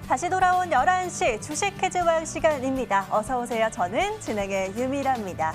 다시 돌아온 11시 주식 퀴즈왕 시간입니다. 어서 오세요. 저는 진행의 유미라입니다.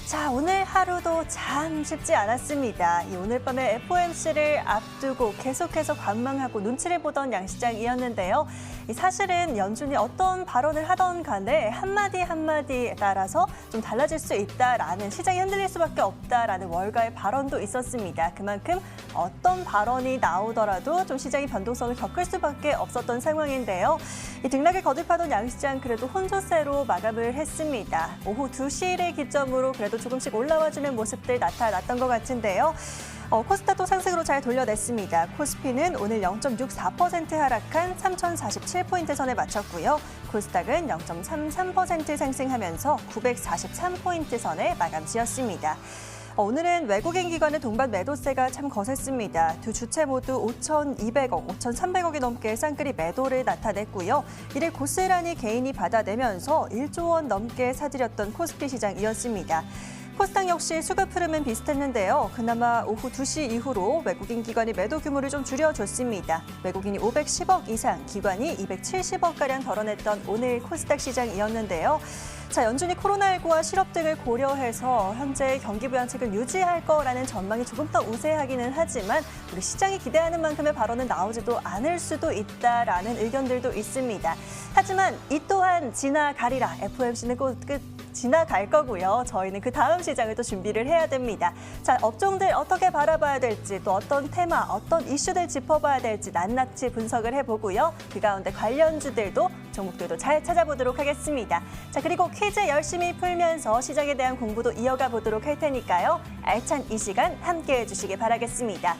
자, 오늘 하루도 참 쉽지 않았습니다. 오늘 밤에 FOMC를 앞두고 계속해서 관망하고 눈치를 보던 양시장이었는데요. 사실은 연준이 어떤 발언을 하던 간에 한마디 한마디에 따라서 좀 달라질 수 있다라는, 시장이 흔들릴 수밖에 없다라는 월가의 발언도 있었습니다. 그만큼 어떤 발언이 나오더라도 좀 시장이 변동성을 겪을 수밖에 없었던 상황인데요. 이 등락을 거듭하던 양시장 그래도 혼조세로 마감을 했습니다. 오후 2시를 기점으로 그래도 조금씩 올라와주는 모습들 나타났던 것 같은데요. 코스닥도 상승으로 잘 돌려냈습니다. 코스피는 오늘 0.64% 하락한 3,047포인트 선에 맞췄고요. 코스닥은 0.33% 상승하면서 943포인트 선에 마감 지었습니다. 오늘은 외국인 기관의 동반 매도세가 참 거셌습니다. 두 주체 모두 5,200억, 5,300억이 넘게 쌍끌이 매도를 나타냈고요. 이를 고스란히 개인이 받아내면서 1조 원 넘게 사들였던 코스피 시장이었습니다. 코스닥 역시 수급 흐름은 비슷했는데요. 그나마 오후 2시 이후로 외국인 기관이 매도 규모를 좀 줄여줬습니다. 외국인이 510억 이상, 기관이 270억가량 덜어냈던 오늘 코스닥 시장이었는데요. 자, 연준이 코로나19와 실업 등을 고려해서 현재 경기 부양책을 유지할 거라는 전망이 조금 더 우세하기는 하지만 우리 시장이 기대하는 만큼의 발언은 나오지도 않을 수도 있다라는 의견들도 있습니다. 하지만 이 또한 지나가리라. FOMC는 곧 지나갈 거고요. 저희는 그 다음 시장을 또 준비를 해야 됩니다. 자, 업종들 어떻게 바라봐야 될지, 또 어떤 테마, 어떤 이슈들 짚어봐야 될지 낱낱이 분석을 해보고요. 그 가운데 관련주들도, 종목들도 잘 찾아보도록 하겠습니다. 자, 그리고 퀴즈 열심히 풀면서 시장에 대한 공부도 이어가 보도록 할 테니까요. 알찬 이 시간 함께해 주시기 바라겠습니다.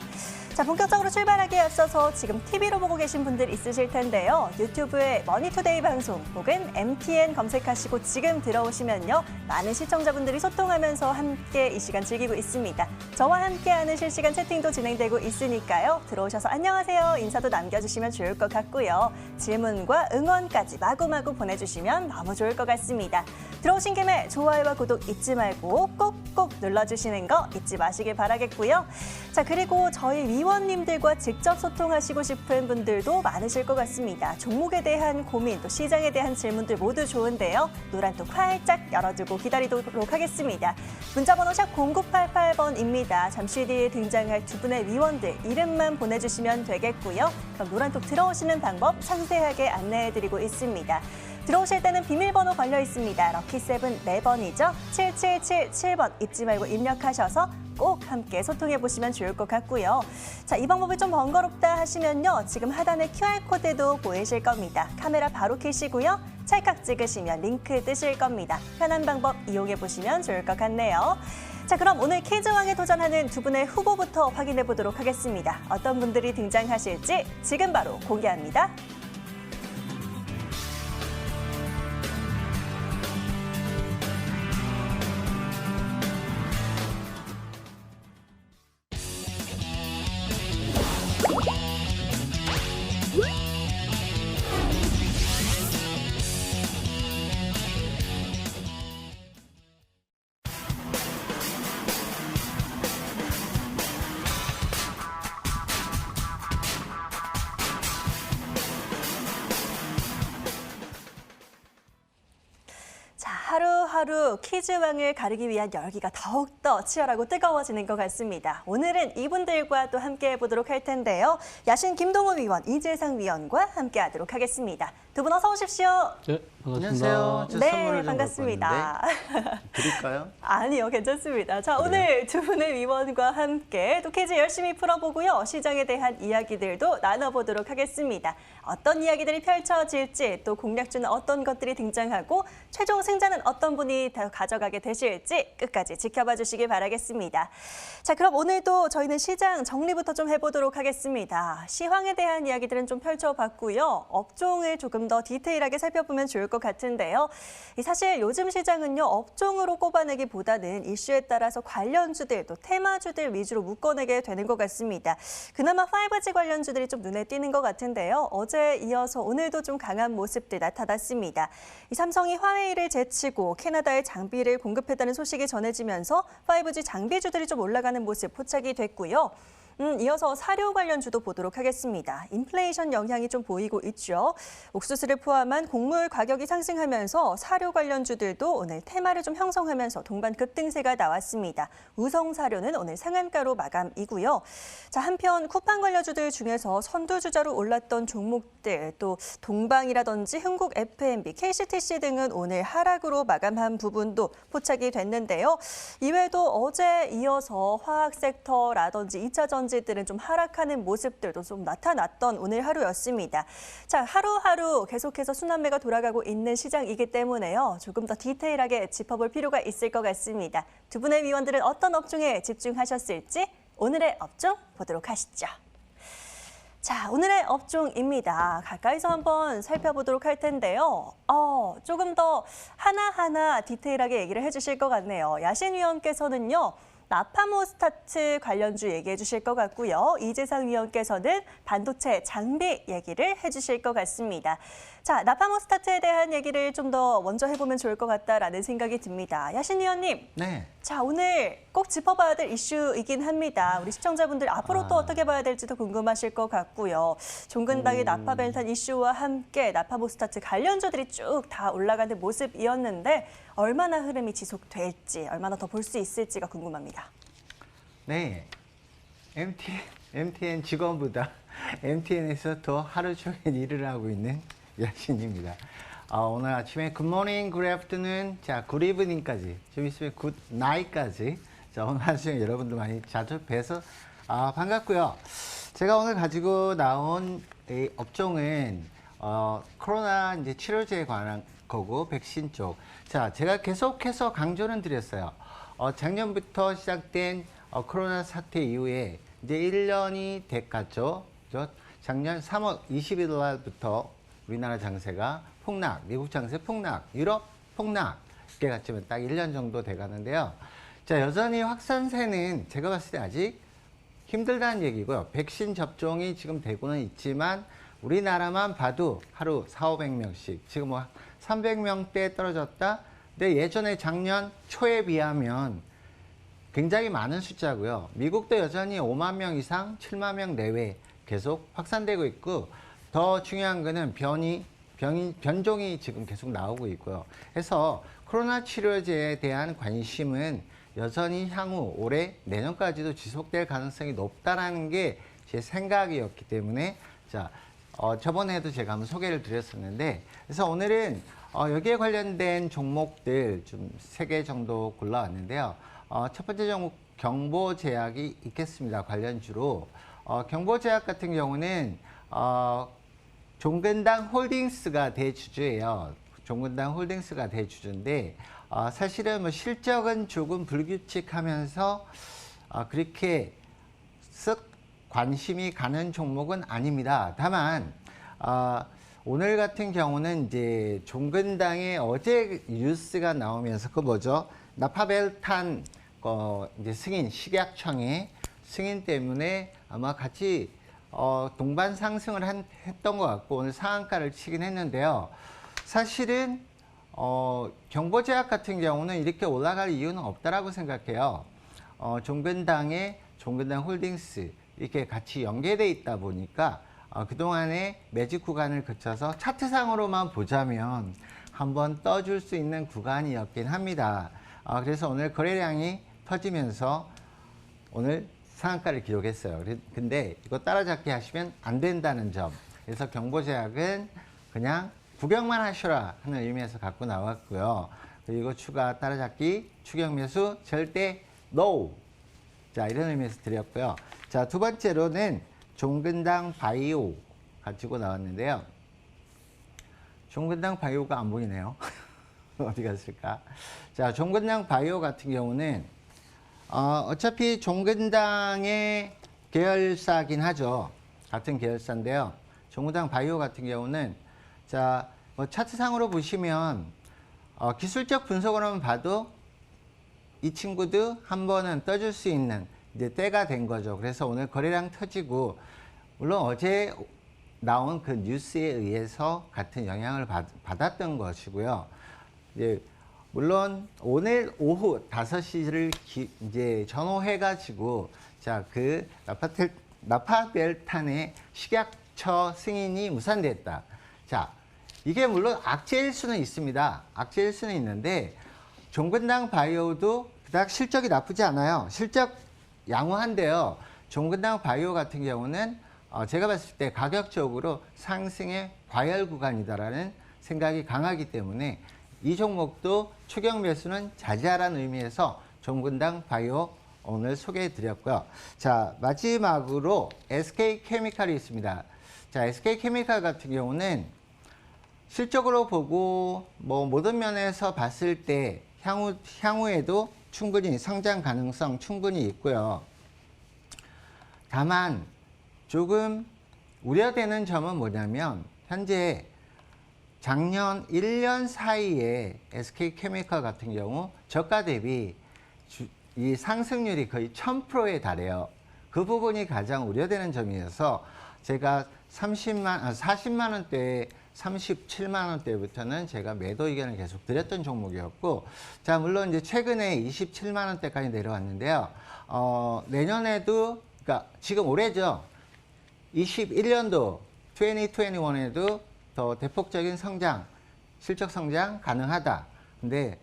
자, 본격적으로 출발하기에 앞서서 지금 TV로 보고 계신 분들 있으실 텐데요. 유튜브에 머니투데이 방송 혹은 MTN 검색하시고 지금 들어오시면요. 많은 시청자분들이 소통하면서 함께 이 시간 즐기고 있습니다. 저와 함께하는 실시간 채팅도 진행되고 있으니까요. 들어오셔서 안녕하세요 인사도 남겨주시면 좋을 것 같고요. 질문과 응원까지 마구마구 보내주시면 너무 좋을 것 같습니다. 들어오신 김에 좋아요와 구독 잊지 말고 꼭꼭 눌러주시는 거 잊지 마시길 바라겠고요. 자, 그리고 저희 위원님들과 직접 소통하시고 싶은 분들도 많으실 것 같습니다. 종목에 대한 고민, 또 시장에 대한 질문들 모두 좋은데요. 노란톡 활짝 열어두고 기다리도록 하겠습니다. 문자번호 샵 0988번입니다. 잠시 뒤에 등장할 두 분의 위원들 이름만 보내주시면 되겠고요. 그럼 노란톡 들어오시는 방법 상세하게 안내해드리고 있습니다. 들어오실 때는 비밀번호 걸려 있습니다. 럭키7 4번이죠. 7777번 잊지 말고 입력하셔서 꼭 함께 소통해보시면 좋을 것 같고요. 자, 이 방법이 좀 번거롭다 하시면요. 지금 하단에 QR코드도 보이실 겁니다. 카메라 바로 켜시고요. 찰칵 찍으시면 링크 뜨실 겁니다. 편한 방법 이용해보시면 좋을 것 같네요. 자, 그럼 오늘 퀴즈왕에 도전하는 두 분의 후보부터 확인해 보도록 하겠습니다. 어떤 분들이 등장하실지 지금 바로 공개합니다. 하루하루 퀴즈왕을 가르기 위한 열기가 더욱더 치열하고 뜨거워지는 것 같습니다. 오늘은 이분들과 또 함께 해보도록 할 텐데요. 야신 김동호 위원, 이재상 위원과 함께하도록 하겠습니다. 두 분 어서 오십시오. 네, 반갑습니다. 안녕하세요. 저 네, 선물을 좀 반갑습니다. 드릴까요? 아니요, 괜찮습니다. 자, 그래요? 오늘 두 분의 위원과 함께 또 퀴즈 열심히 풀어보고요. 시장에 대한 이야기들도 나눠보도록 하겠습니다. 어떤 이야기들이 펼쳐질지, 또 공략주는 어떤 것들이 등장하고 최종 승자는 어떤 분이 가져가게 되실지 끝까지 지켜봐 주시길 바라겠습니다. 자, 그럼 오늘도 저희는 시장 정리부터 좀 해보도록 하겠습니다. 시황에 대한 이야기들은 좀 펼쳐봤고요. 업종을 조금 더 디테일하게 살펴보면 좋을 것 같은데요. 사실 요즘 시장은요, 업종으로 꼽아내기보다는 이슈에 따라서 관련주들, 또 테마주들 위주로 묶어내게 되는 것 같습니다. 그나마 5G 관련주들이 좀 눈에 띄는 것 같은데요. 어제에 이어서 오늘도 좀 강한 모습들 나타났습니다. 삼성이 화웨이를 제치고 캐나다에 장비를 공급했다는 소식이 전해지면서 5G 장비주들이 좀 올라가는 모습 포착이 됐고요. 이어서 사료 관련주도 보도록 하겠습니다. 인플레이션 영향이 좀 보이고 있죠. 옥수수를 포함한 곡물 가격이 상승하면서 사료 관련주들도 오늘 테마를 좀 형성하면서 동반 급등세가 나왔습니다. 우성사료는 오늘 상한가로 마감이고요. 자, 한편 쿠팡 관련주들 중에서 선두주자로 올랐던 종목들, 또 동방이라든지 흥국 F&B, KCTC 등은 오늘 하락으로 마감한 부분도 포착이 됐는데요. 이외에도 어제 이어서 화학 섹터라든지 2차 전지들은 좀 하락하는 모습들도 좀 나타났던 오늘 하루였습니다. 자, 하루하루 계속해서 순환매가 돌아가고 있는 시장이기 때문에요. 조금 더 디테일하게 짚어볼 필요가 있을 것 같습니다. 두 분의 위원들은 어떤 업종에 집중하셨을지 오늘의 업종 보도록 하시죠. 자, 오늘의 업종입니다. 가까이서 한번 살펴보도록 할 텐데요. 조금 더 하나하나 디테일하게 얘기를 해주실 것 같네요. 야신 위원께서는요. 나파모스타트 관련주 얘기해 주실 것 같고요. 이재상 위원께서는 반도체 장비 얘기를 해주실 것 같습니다. 자, 나파모스타트에 대한 얘기를 좀 더 먼저 해보면 좋을 것 같다라는 생각이 듭니다. 야신 위원님. 네. 자, 오늘 꼭 짚어봐야 될 이슈이긴 합니다. 우리 시청자분들 앞으로 또 어떻게 봐야 될지도 궁금하실 것 같고요. 종근당의 나파벨탄 이슈와 함께 나파모스타트 관련주들이 쭉 다 올라가는 모습이었는데 얼마나 흐름이 지속될지, 얼마나 더 볼 수 있을지가 궁금합니다. 네. MTN 직원보다 MTN에서 더 하루 종일 일을 하고 있는 야신입니다. 오늘 아침에 굿모닝, 굿애프터눈, 자, 굿이브닝까지, 좀 있으면 굿나잇까지, 자, 오늘 하루 종일 여러분들 많이 자주 뵈서 반갑고요. 제가 오늘 가지고 나온 이 업종은 코로나 이제 치료제에 관한 거고 백신 쪽. 자, 제가 계속해서 강조는 드렸어요. 작년부터 시작된 코로나 사태 이후에 이제 1년이 됐겠죠. 작년 3월 20일 날부터 우리나라 장세가 폭락, 미국 장세 폭락, 유럽 폭락 이렇게 갔지만 딱 1년 정도 돼가는데요. 자, 여전히 확산세는 제가 봤을 때 아직 힘들다는 얘기고요. 백신 접종이 지금 되고는 있지만 우리나라만 봐도 하루 400~500명씩 지금 뭐 300명대 떨어졌다. 근데 예전에 작년 초에 비하면 굉장히 많은 숫자고요. 미국도 여전히 5만 명 이상, 7만 명 내외 계속 확산되고 있고 더 중요한 거는 변종이 지금 계속 나오고 있고요. 그래서 코로나 치료제에 대한 관심은 여전히 향후 올해 내년까지도 지속될 가능성이 높다라는 게 제 생각이었기 때문에 자, 저번에도 제가 한번 소개를 드렸었는데 그래서 오늘은 여기에 관련된 종목들 좀 3개 정도 골라왔는데요. 첫 번째 종목 경보제약이 있겠습니다. 관련주로. 경보제약 같은 경우는 종근당 홀딩스가 대주주예요. 종근당 홀딩스가 대주주인데 사실은 뭐 실적은 조금 불규칙하면서 그렇게 쓱 관심이 가는 종목은 아닙니다. 다만 오늘 같은 경우는 이제 종근당에 어제 뉴스가 나오면서 그 뭐죠? 나파벨탄 이제 승인 식약청의 승인 때문에 아마 같이 동반 상승을 했던 것 같고 오늘 상한가를 치긴 했는데요. 사실은 경보제약 같은 경우는 이렇게 올라갈 이유는 없다라고 생각해요. 종근당에 종근당 홀딩스 이렇게 같이 연계돼 있다 보니까 그동안의 매집 구간을 거쳐서 차트상으로만 보자면 한번 떠줄 수 있는 구간이었긴 합니다. 그래서 오늘 거래량이 터지면서 오늘 상한가를 기록했어요. 근데 이거 따라잡기 하시면 안 된다는 점. 그래서 경보제약은 그냥 구경만 하셔라 하는 의미에서 갖고 나왔고요. 그리고 추가 따라잡기, 추격 매수 절대 NO. 자, 이런 의미에서 드렸고요. 자, 두 번째로는 종근당 바이오 가지고 나왔는데요. 종근당 바이오가 안 보이네요. 어디 갔을까? 자, 종근당 바이오 같은 경우는 어차피 종근당의 계열사긴 하죠. 같은 계열사인데요. 종근당 바이오 같은 경우는 자, 뭐 차트상으로 보시면 기술적 분석으로만 봐도 이 친구도 한 번은 떠줄 수 있는 이제 때가 된 거죠. 그래서 오늘 거래량 터지고 물론 어제 나온 그 뉴스에 의해서 같은 영향을 받았던 것이고요. 이제 물론 오늘 오후 5시를 이제 전후해가지고 자, 그 나파벨탄의 식약처 승인이 무산됐다. 자, 이게 물론 악재일 수는 있습니다. 악재일 수는 있는데 종근당 바이오도 그닥 실적이 나쁘지 않아요. 실적 양호한데요. 종근당 바이오 같은 경우는 제가 봤을 때 가격적으로 상승의 과열 구간이다라는 생각이 강하기 때문에 이 종목도 추격 매수는 자제하라는 의미에서 종근당 바이오 오늘 소개해 드렸고요. 자, 마지막으로 SK케미칼이 있습니다. 자, SK케미칼 같은 경우는 실적으로 보고 뭐 모든 면에서 봤을 때 향후에도 충분히 성장 가능성 충분히 있고요. 다만 조금 우려되는 점은 뭐냐면 현재 작년 1년 사이에 SK케미칼 같은 경우 저가 대비 이 상승률이 거의 1000%에 달해요. 그 부분이 가장 우려되는 점이어서 제가 40만 원대에 37만 원대부터는 제가 매도 의견을 계속 드렸던 종목이었고, 자, 물론 이제 최근에 27만 원대까지 내려왔는데요. 내년에도, 그러니까 지금 올해죠. 21년도, 2021에도 더 대폭적인 성장, 실적 성장 가능하다. 근데,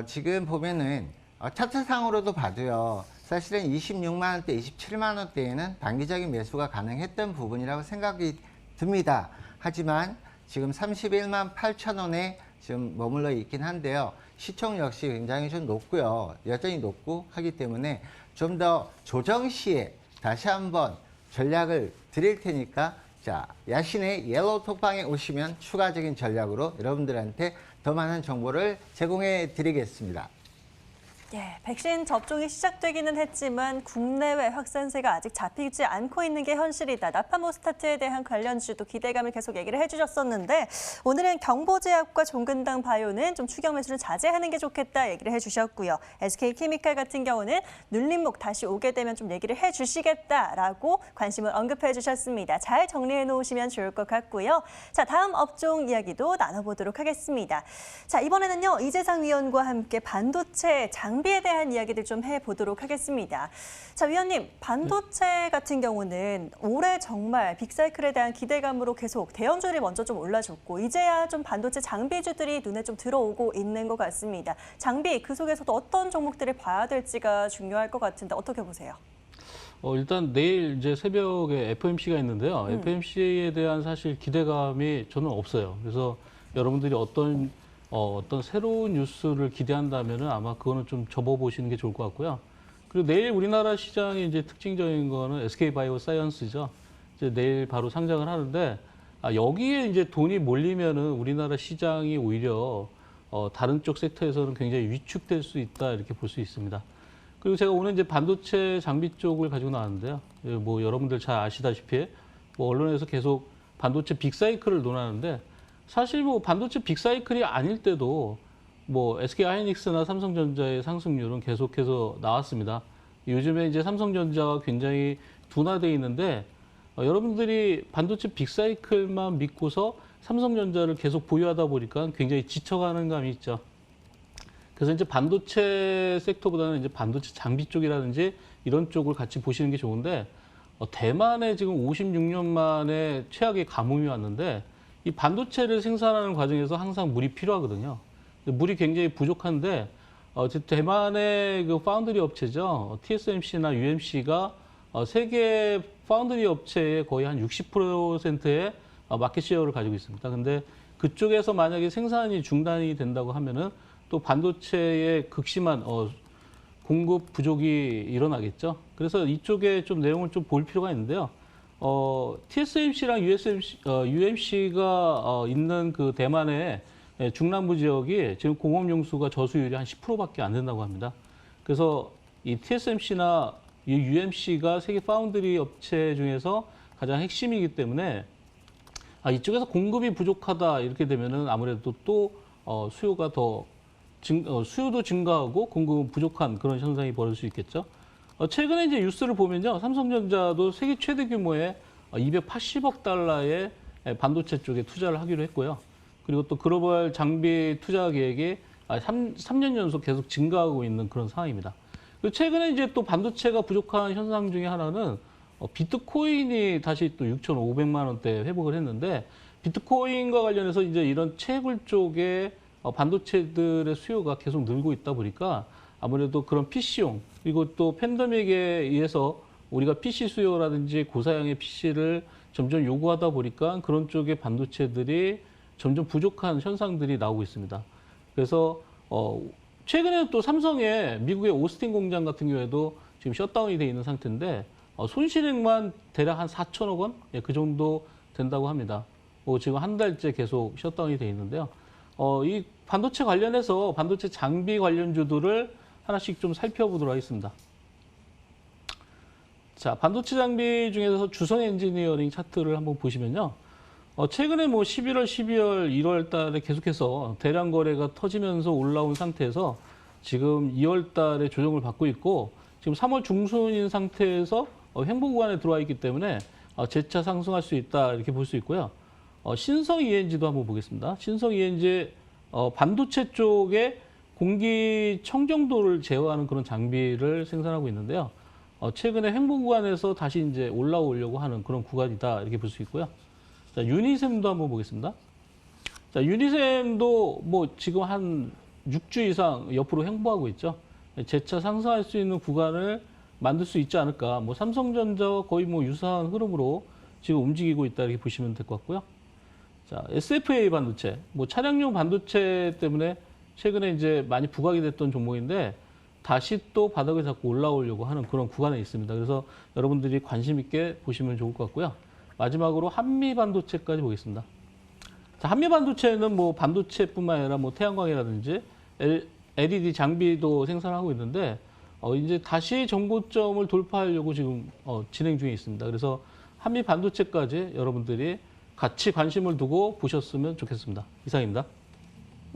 지금 보면은, 차트상으로도 봐도요. 사실은 26만 원대, 27만 원대에는 단기적인 매수가 가능했던 부분이라고 생각이 듭니다. 하지만 지금 31만 8천 원에 지금 머물러 있긴 한데요. 시총 역시 굉장히 좀 높고요. 여전히 높고 하기 때문에 좀 더 조정 시에 다시 한번 전략을 드릴 테니까 자, 야신의 옐로우 톡방에 오시면 추가적인 전략으로 여러분들한테 더 많은 정보를 제공해 드리겠습니다. 예, 백신 접종이 시작되기는 했지만 국내외 확산세가 아직 잡히지 않고 있는 게 현실이다. 나파모스타트에 대한 관련주도 기대감을 계속 얘기를 해주셨었는데 오늘은 경보제약과 종근당 바이오는 좀 추격 매수를 자제하는 게 좋겠다 얘기를 해주셨고요. SK케미칼 같은 경우는 눌림목 다시 오게 되면 좀 얘기를 해주시겠다라고 관심을 언급해 주셨습니다. 잘 정리해 놓으시면 좋을 것 같고요. 자, 다음 업종 이야기도 나눠보도록 하겠습니다. 자, 이번에는요. 이재상 위원과 함께 반도체 장비에 대한 이야기들 좀 해보도록 하겠습니다. 자, 위원님, 반도체 같은 경우는 올해 정말 빅사이클에 대한 기대감으로 계속 대형주들이 먼저 좀 올라줬고 이제야 좀 반도체 장비주들이 눈에 좀 들어오고 있는 것 같습니다. 장비, 그 속에서도 어떤 종목들을 봐야 될지가 중요할 것 같은데 어떻게 보세요? 일단 내일 이제 새벽에 FOMC가 있는데요. FOMC에 대한 사실 기대감이 저는 없어요. 그래서 여러분들이 어떤 새로운 뉴스를 기대한다면은 아마 그거는 좀 접어보시는 게 좋을 것 같고요. 그리고 내일 우리나라 시장이 이제 특징적인 거는 SK바이오사이언스죠. 이제 내일 바로 상장을 하는데, 여기에 이제 돈이 몰리면은 우리나라 시장이 오히려, 다른 쪽 섹터에서는 굉장히 위축될 수 있다, 이렇게 볼 수 있습니다. 그리고 제가 오늘 이제 반도체 장비 쪽을 가지고 나왔는데요. 뭐 여러분들 잘 아시다시피, 뭐 언론에서 계속 반도체 빅사이클을 논하는데, 사실 뭐 반도체 빅사이클이 아닐 때도 뭐 SK하이닉스나 삼성전자의 상승률은 계속해서 나왔습니다. 요즘에 이제 삼성전자가 굉장히 둔화되어 있는데 여러분들이 반도체 빅사이클만 믿고서 삼성전자를 계속 보유하다 보니까 굉장히 지쳐가는 감이 있죠. 그래서 이제 반도체 섹터보다는 이제 반도체 장비 쪽이라든지 이런 쪽을 같이 보시는 게 좋은데 대만에 지금 56년 만에 최악의 가뭄이 왔는데 이 반도체를 생산하는 과정에서 항상 물이 필요하거든요. 물이 굉장히 부족한데 대만의 그 파운드리 업체죠. TSMC나 UMC가 세계 파운드리 업체의 거의 한 60%의 마켓시어를 가지고 있습니다. 근데 그쪽에서 만약에 생산이 중단이 된다고 하면은 또 반도체의 극심한 공급 부족이 일어나겠죠. 그래서 이쪽에 좀 내용을 좀 볼 필요가 있는데요. TSMC랑 UMC가 있는 그 대만의 중남부 지역이 지금 공업용수가 저수율이 한 10%밖에 안 된다고 합니다. 그래서 이 TSMC나 이 UMC가 세계 파운드리 업체 중에서 가장 핵심이기 때문에 이쪽에서 공급이 부족하다 이렇게 되면은 아무래도 또 수요가 수요도 증가하고 공급은 부족한 그런 현상이 벌어질 수 있겠죠. 최근에 이제 뉴스를 보면요. 삼성전자도 세계 최대 규모의 280억 달러의 반도체 쪽에 투자를 하기로 했고요. 그리고 또 글로벌 장비 투자 계획이 삼 년 연속 계속 증가하고 있는 그런 상황입니다. 그리고 최근에 이제 또 반도체가 부족한 현상 중에 하나는 비트코인이 다시 또 6,500만 원대 회복을 했는데 비트코인과 관련해서 이제 이런 채굴 쪽에 반도체들의 수요가 계속 늘고 있다 보니까 아무래도 그런 PC용 그리고 또 팬데믹에 의해서 우리가 PC 수요라든지 고사양의 PC를 점점 요구하다 보니까 그런 쪽의 반도체들이 점점 부족한 현상들이 나오고 있습니다. 그래서 최근에 또 삼성의 미국의 오스틴 공장 같은 경우에도 지금 셧다운이 돼 있는 상태인데 손실액만 대략 한 4천억 원? 예, 그 정도 된다고 합니다. 지금 한 달째 계속 셧다운이 돼 있는데요. 이 반도체 관련해서 반도체 장비 관련주들을 하나씩 좀 살펴보도록 하겠습니다. 자, 반도체 장비 중에서 주성 엔지니어링 차트를 한번 보시면요. 최근에 11월, 12월, 1월 달에 계속해서 대량 거래가 터지면서 올라온 상태에서 지금 2월 달에 조정을 받고 있고 지금 3월 중순인 상태에서 횡보 구간에 들어와 있기 때문에 재차 상승할 수 있다 이렇게 볼 수 있고요. 신성 ENG도 한번 보겠습니다. 신성 ENG 반도체 쪽에 공기 청정도를 제어하는 그런 장비를 생산하고 있는데요. 최근에 횡보 구간에서 다시 이제 올라오려고 하는 그런 구간이다 이렇게 볼 수 있고요. 자, 유니셈도 한번 보겠습니다. 자, 유니셈도 지금 한 6주 이상 옆으로 횡보하고 있죠. 재차 상승할 수 있는 구간을 만들 수 있지 않을까. 삼성전자와 거의 유사한 흐름으로 지금 움직이고 있다 이렇게 보시면 될 것 같고요. 자, SFA 반도체, 차량용 반도체 때문에 최근에 이제 많이 부각이 됐던 종목인데 다시 또 바닥을 잡고 올라오려고 하는 그런 구간에 있습니다. 그래서 여러분들이 관심 있게 보시면 좋을 것 같고요. 마지막으로 한미 반도체까지 보겠습니다. 자, 한미 반도체는 반도체뿐만 아니라 태양광이라든지 LED 장비도 생산하고 있는데 이제 다시 정고점을 돌파하려고 지금 진행 중에 있습니다. 그래서 한미 반도체까지 여러분들이 같이 관심을 두고 보셨으면 좋겠습니다. 이상입니다.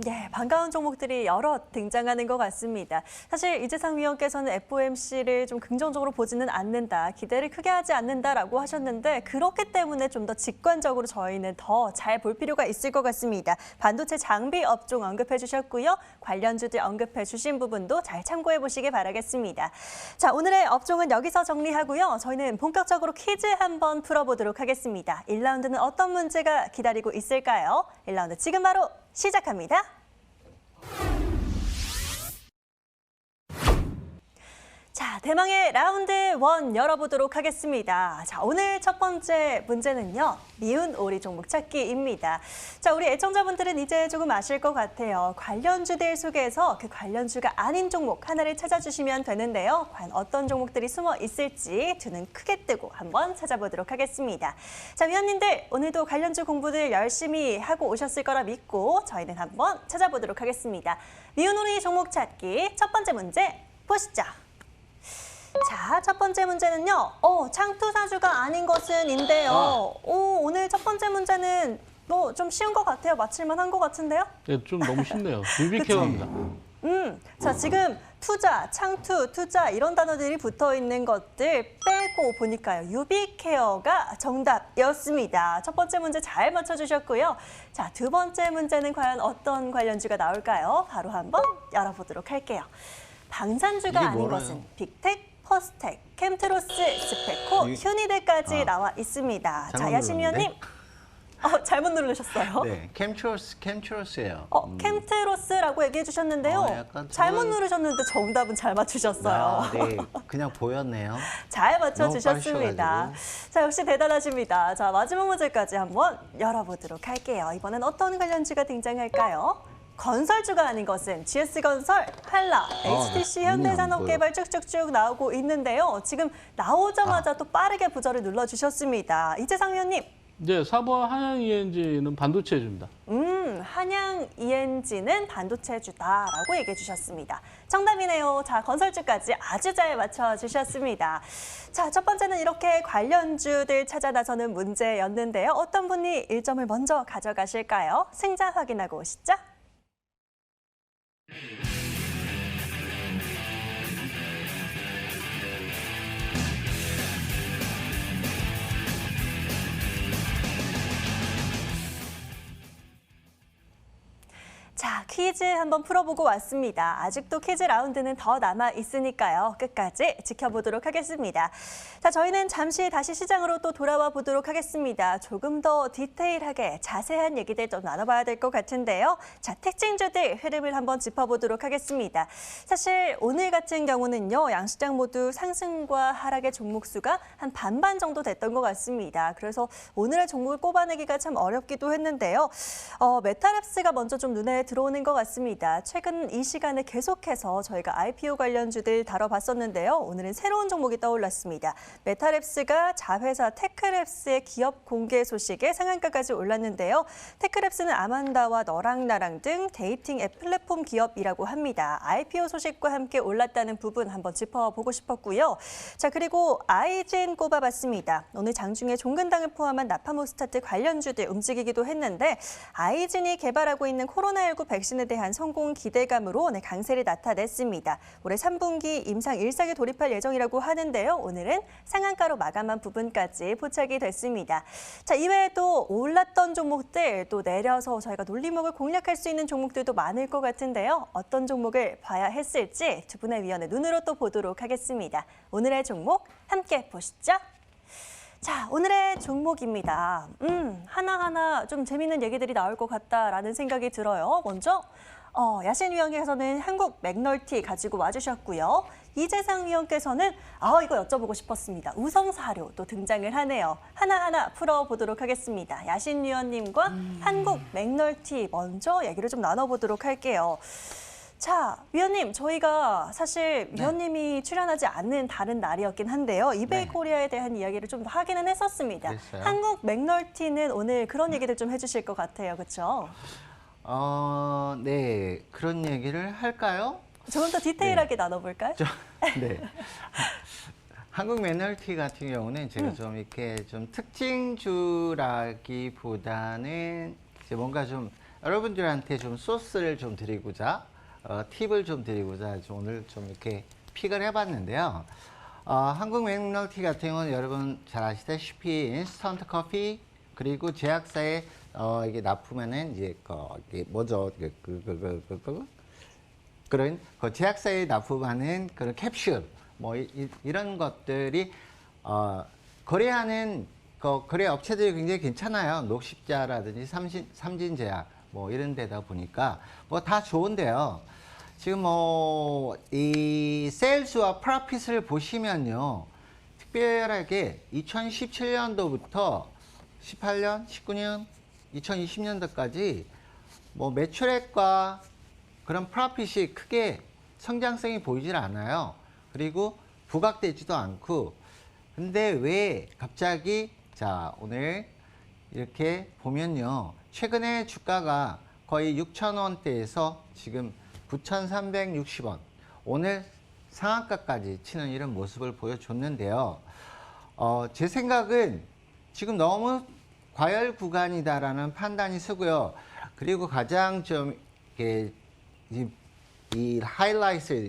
네, 반가운 종목들이 여러 등장하는 것 같습니다. 사실 이재상 위원께서는 FOMC를 좀 긍정적으로 보지는 않는다, 기대를 크게 하지 않는다라고 하셨는데 그렇기 때문에 좀 더 직관적으로 저희는 더 잘 볼 필요가 있을 것 같습니다. 반도체 장비 업종 언급해 주셨고요. 관련주들 언급해 주신 부분도 잘 참고해 보시기 바라겠습니다. 자, 오늘의 업종은 여기서 정리하고요. 저희는 본격적으로 퀴즈 한번 풀어보도록 하겠습니다. 1라운드는 어떤 문제가 기다리고 있을까요? 1라운드 지금 바로 시작합니다. 자, 대망의 라운드 1 열어보도록 하겠습니다. 자, 오늘 첫 번째 문제는요. 미운 오리 종목 찾기입니다. 자, 우리 애청자분들은 이제 조금 아실 것 같아요. 관련주들 속에서 그 관련주가 아닌 종목 하나를 찾아주시면 되는데요. 과연 어떤 종목들이 숨어 있을지 두 눈 크게 뜨고 한번 찾아보도록 하겠습니다. 자, 위원님들 오늘도 관련주 공부들 열심히 하고 오셨을 거라 믿고 저희는 한번 찾아보도록 하겠습니다. 미운 오리 종목 찾기 첫 번째 문제 보시죠. 자, 첫 번째 문제는요. 창투사주가 아닌 것은인데요. 오늘 첫 번째 문제는 좀 쉬운 것 같아요. 맞힐만한 것 같은데요? 네, 좀 너무 쉽네요. 유비케어입니다. 자, 지금 투자, 창투, 투자 이런 단어들이 붙어 있는 것들 빼고 보니까요. 유비케어가 정답이었습니다. 첫 번째 문제 잘 맞춰주셨고요. 자, 두 번째 문제는 과연 어떤 관련주가 나올까요? 바로 한번 열어보도록 할게요. 방산주가 아닌 뭐라요? 것은 빅텍, 퍼스텍, 캠트로스, 스페코, 휴니들까지 나와 있습니다. 자, 잘못 야신 위원님. 잘못 누르셨어요. 네, 캠트로스예요. 캠트로스라고 얘기해 주셨는데요. 약간 잘못 저는- 누르셨는데 정답은 잘 맞추셨어요. 네, 그냥 보였네요. 잘 너무 맞춰주셨습니다. 빠르셔가지고. 자, 역시 대단하십니다. 자, 마지막 문제까지 한번 열어보도록 할게요. 이번엔 어떤 관련주가 등장할까요? 건설주가 아닌 것은 GS건설, 한라, HTC, 눈이 안 현대산업개발 쭉쭉쭉 나오고 있는데요. 지금 나오자마자 또 빠르게 부저를 눌러주셨습니다. 이재상 위원님. 이제 4번 한양 ENG는 반도체주입니다. 한양 ENG는 반도체주다라고 얘기해 주셨습니다. 정답이네요. 자, 건설주까지 아주 잘 맞춰주셨습니다. 자, 첫 번째는 이렇게 관련주들 찾아 나서는 문제였는데요. 어떤 분이 1점을 먼저 가져가실까요? 승자 확인하고 오시죠. 자, 퀴즈 퀴즈 한번 풀어보고 왔습니다. 아직도 퀴즈 라운드는 더 남아 있으니까요. 끝까지 지켜보도록 하겠습니다. 자, 저희는 잠시 다시 시장으로 또 돌아와 보도록 하겠습니다. 조금 더 디테일하게 자세한 얘기들 좀 나눠봐야 될 것 같은데요. 자, 특징주들 흐름을 한번 짚어보도록 하겠습니다. 사실 오늘 같은 경우는요, 양시장 모두 상승과 하락의 종목 수가 한 반반 정도 됐던 것 같습니다. 그래서 오늘의 종목을 꼽아내기가 참 어렵기도 했는데요. 메타랩스가 먼저 좀 눈에 들어오는 것 같습니다. 최근 이 시간에 계속해서 저희가 IPO 관련주들 다뤄봤었는데요. 오늘은 새로운 종목이 떠올랐습니다. 메타랩스가 자회사 테크랩스의 기업 공개 소식에 상한가까지 올랐는데요. 테크랩스는 아만다와 너랑 나랑 등 데이팅 앱 플랫폼 기업이라고 합니다. IPO 소식과 함께 올랐다는 부분 한번 짚어보고 싶었고요. 자, 그리고 아이젠 꼽아봤습니다. 오늘 장중에 종근당을 포함한 나파모스타트 관련주들 움직이기도 했는데 아이젠이 개발하고 있는 코로나19 백신에 대한 성공 기대감으로 오늘 강세를 나타냈습니다. 올해 3분기 임상 일상에 돌입할 예정이라고 하는데요. 오늘은 상한가로 마감한 부분까지 포착이 됐습니다. 자, 이외에도 올랐던 종목들 또 내려서 저희가 놀림목을 공략할 수 있는 종목들도 많을 것 같은데요. 어떤 종목을 봐야 했을지 두 분의 위원의 눈으로 또 보도록 하겠습니다. 오늘의 종목 함께 보시죠. 자, 오늘의 종목입니다. 하나하나 좀 재밌는 얘기들이 나올 것 같다라는 생각이 들어요. 먼저 야신 위원께서는 한국 맥널티 가지고 와주셨고요. 이재상 위원께서는 이거 여쭤보고 싶었습니다. 우성사료 또 등장을 하네요. 하나하나 풀어보도록 하겠습니다. 야신 위원님과 한국 맥널티 먼저 얘기를 좀 나눠보도록 할게요. 자, 위원님, 저희가 사실 위원님이 출연하지 않는 다른 날이었긴 한데요. 이베이 코리아에 대한 이야기를 좀 하기는 했었습니다. 그랬어요? 한국 맥널티는 오늘 그런 얘기들 좀 해주실 것 같아요. 그렇죠? 네. 그런 얘기를 할까요? 조금 더 디테일하게 나눠볼까요? 네. 한국 맥널티 같은 경우는 제가 좀 이렇게 좀 특징주라기보다는 이제 뭔가 좀 여러분들한테 좀 소스를 좀 드리고자 팁을 좀 드리고자 오늘 좀 이렇게 픽을 해봤는데요. 한국 맥널티 같은 경우는 여러분 잘 아시다시피 인스턴트 커피 그리고 제약사에 이게 납품하는 이제 이게 뭐죠? 그런 제약사에 납품하는 그런 캡슐 뭐 이런 것들이 거래하는 거래 업체들이 굉장히 괜찮아요. 녹십자라든지 삼진제약 뭐 이런 데다 보니까 뭐 다 좋은데요. 지금 뭐 이 세일즈와 프로핏을 보시면요. 특별하게 2017년도부터 18년, 19년, 2020년도까지 뭐 매출액과 그런 프로핏이 크게 성장성이 보이질 않아요. 그리고 부각되지도 않고. 근데 왜 갑자기 자 오늘 이렇게 보면요. 최근에 주가가 거의 6,000원대에서 지금 9,360원. 오늘 상한가까지 치는 이런 모습을 보여줬는데요. 제 생각은 지금 너무 과열 구간이다라는 판단이 서고요. 그리고 가장 좀 이렇게 이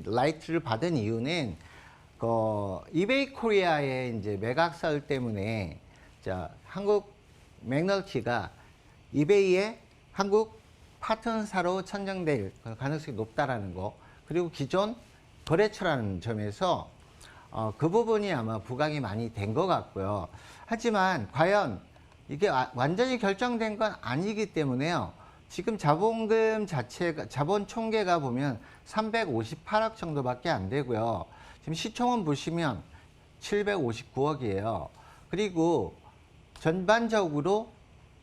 라이트를 받은 이유는 이베이 코리아의 이제 매각설 때문에 자 한국 맥널티가 이베이의 한국 파트너사로 선정될 가능성이 높다라는 거 그리고 기존 거래처라는 점에서 그 부분이 아마 부각이 많이 된 것 같고요. 하지만 과연 이게 완전히 결정된 건 아니기 때문에요. 지금 자본금 자체가 자본 총계가 보면 358억 정도밖에 안 되고요. 지금 시총은 보시면 759억이에요. 그리고 전반적으로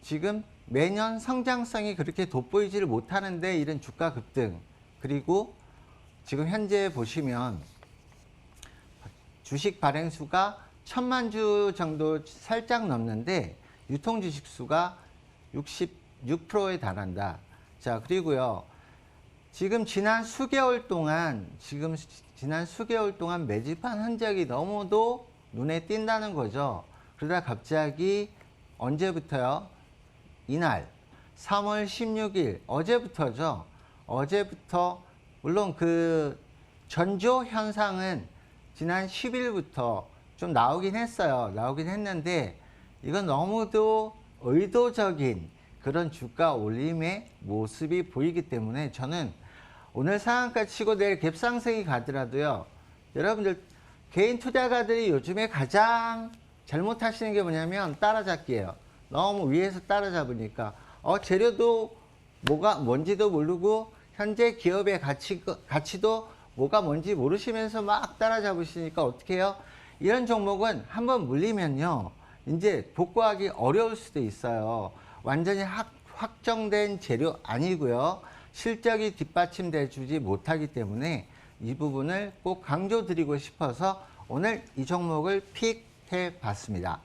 지금 매년 성장성이 그렇게 돋보이지를 못하는데 이런 주가 급등 그리고 지금 현재 보시면 주식 발행 수가 1,000만 주 정도 살짝 넘는데 유통 주식 수가 66%에 달한다. 자, 그리고요. 지금 지난 수개월 동안 매집한 흔적이 너무도 눈에 띈다는 거죠. 그러다 갑자기 언제부터요? 이날 3월 16일 어제부터죠. 어제부터 물론 그 전조 현상은 지난 10일부터 좀 나오긴 했어요. 나오긴 했는데 이건 너무도 의도적인 그런 주가 올림의 모습이 보이기 때문에 저는 오늘 상한가 치고 내일 갭상승이 가더라도요. 여러분들 개인 투자가들이 요즘에 가장 잘못하시는 게 뭐냐면 따라잡기예요. 너무 위에서 따라잡으니까 재료도 뭐가 뭔지도 모르고 현재 기업의 가치도 뭐가 뭔지 모르시면서 막 따라잡으시니까 어떻게 해요? 이런 종목은 한번 물리면요. 이제 복구하기 어려울 수도 있어요. 완전히 확정된 재료 아니고요. 실적이 뒷받침돼 주지 못하기 때문에 이 부분을 꼭 강조드리고 싶어서 오늘 이 종목을 픽해 봤습니다.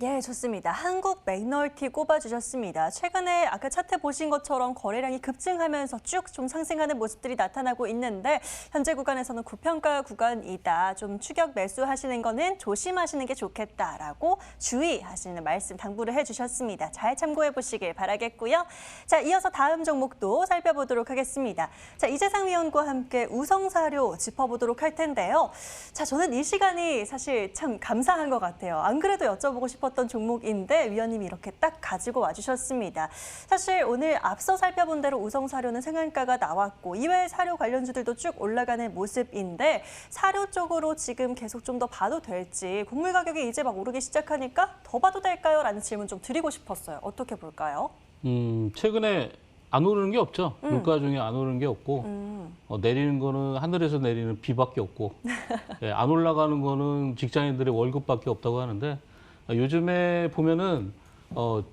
예, 좋습니다. 한국 맥널티 꼽아주셨습니다. 최근에 아까 차트 보신 것처럼 거래량이 급증하면서 쭉 좀 상승하는 모습들이 나타나고 있는데 현재 구간에서는 고평가 구간이다. 좀 추격 매수하시는 거는 조심하시는 게 좋겠다라고 주의하시는 말씀 당부를 해주셨습니다. 잘 참고해 보시길 바라겠고요. 자, 이어서 다음 종목도 살펴보도록 하겠습니다. 자, 이재상 위원과 함께 우성사료 짚어보도록 할 텐데요. 자, 저는 이 시간이 사실 참 감사한 것 같아요. 안 그래도 여쭤보고 싶었던 종목인데 위원님이 이렇게 딱 가지고 와주셨습니다. 사실 오늘 앞서 살펴본 대로 우성사료는 상한가가 나왔고 이외의 사료 관련주들도 쭉 올라가는 모습인데 사료 쪽으로 지금 계속 좀 더 봐도 될지 곡물 가격이 이제 막 오르기 시작하니까 더 봐도 될까요? 라는 질문 좀 드리고 싶었어요. 어떻게 볼까요? 최근에 안 오르는 게 없죠. 물가 중에 안 오르는 게 없고 내리는 거는 하늘에서 내리는 비밖에 없고 예, 안 올라가는 거는 직장인들의 월급밖에 없다고 하는데 요즘에 보면은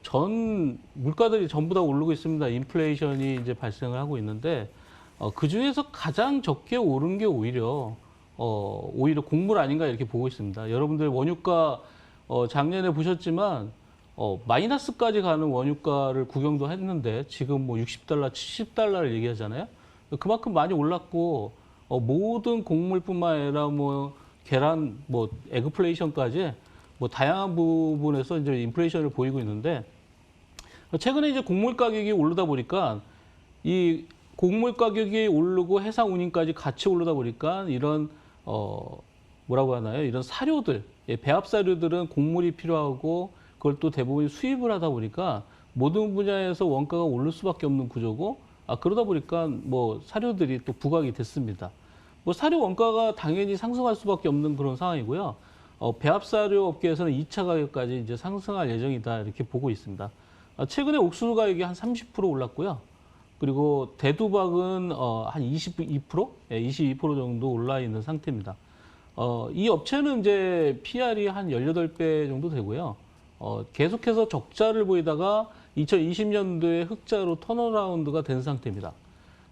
전 물가들이 전부 다 오르고 있습니다. 인플레이션이 이제 발생을 하고 있는데 그 중에서 가장 적게 오른 게 오히려 곡물 아닌가 이렇게 보고 있습니다. 여러분들 원유가 작년에 보셨지만 마이너스까지 가는 원유가를 구경도 했는데 지금 뭐 60달러, 70달러를 얘기하잖아요. 그만큼 많이 올랐고 모든 곡물뿐만 아니라 뭐 계란, 뭐 에그플레이션까지 뭐 다양한 부분에서 이제 인플레이션을 보이고 있는데 최근에 이제 곡물 가격이 오르다 보니까 이 곡물 가격이 오르고 해상 운임까지 같이 오르다 보니까 이런 뭐라고 하나요? 이런 사료들, 배합 사료들은 곡물이 필요하고 그걸 또 대부분 수입을 하다 보니까 모든 분야에서 원가가 오를 수밖에 없는 구조고 그러다 보니까 뭐 사료들이 또 부각이 됐습니다. 뭐 사료 원가가 당연히 상승할 수밖에 없는 그런 상황이고요. 배합 사료 업계에서는 2차 가격까지 이제 상승할 예정이다 이렇게 보고 있습니다. 최근에 옥수수 가격이 한 30% 올랐고요. 그리고 대두박은 한 22%? 네, 22% 정도 올라 있는 상태입니다. 이 업체는 이제 PR이 한 18배 정도 되고요. 계속해서 적자를 보이다가 2020년도에 흑자로 턴어라운드가 된 상태입니다.